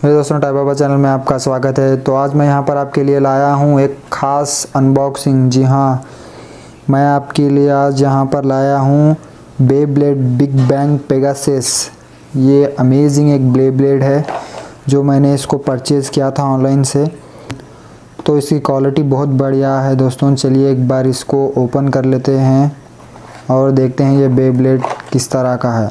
मेरे दोस्तों, टाइप बाबा चैनल में आपका स्वागत है। तो आज मैं यहाँ पर आपके लिए लाया हूँ एक ख़ास अनबॉक्सिंग। जी हाँ, मैं आपके लिए आज यहाँ पर लाया हूँ बेब्लेड बिग बैंग पेगासिस। ये अमेजिंग एक बेब्लेड है जो मैंने इसको परचेज़ किया था ऑनलाइन से। तो इसकी क्वालिटी बहुत बढ़िया है दोस्तों। चलिए एक बार इसको ओपन कर लेते हैं और देखते हैं ये बेब्लेड किस तरह का है।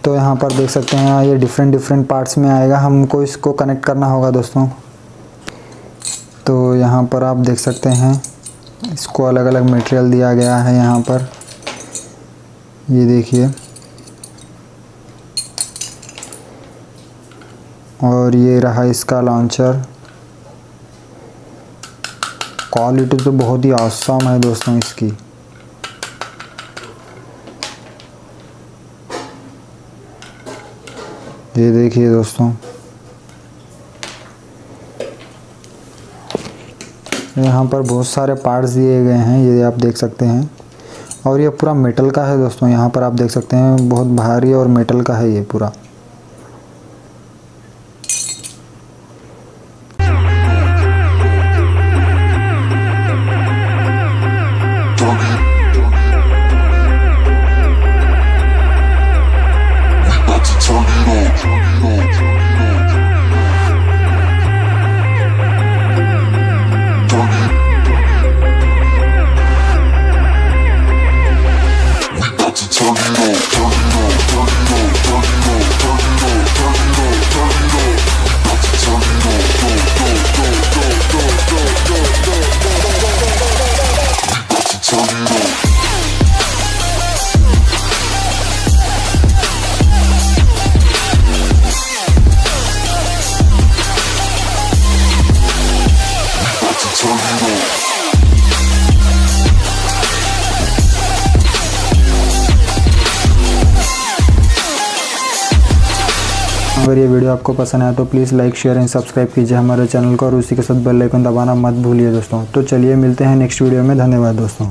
तो यहाँ पर देख सकते हैं ये डिफरेंट पार्ट्स में आएगा। हमको इसको कनेक्ट करना होगा दोस्तों। तो यहाँ पर आप देख सकते हैं इसको अलग अलग मटेरियल दिया गया है। यहाँ पर ये देखिए, और ये रहा इसका लॉन्चर। क्वालिटी तो बहुत ही ऑसम है दोस्तों इसकी। ये देखिए दोस्तों, यहाँ पर बहुत सारे पार्ट्स दिए गए हैं, ये आप देख सकते हैं। और ये पूरा मेटल का है दोस्तों। यहाँ पर आप देख सकते हैं बहुत भारी और मेटल का है ये पूरा। अगर ये वीडियो आपको पसंद आया तो please like, share and subscribe कीजिए हमारे चैनल को, और उसी के साथ बेल आइकन दबाना मत भूलिए दोस्तों। तो चलिए मिलते हैं नेक्स्ट वीडियो में। धन्यवाद दोस्तों।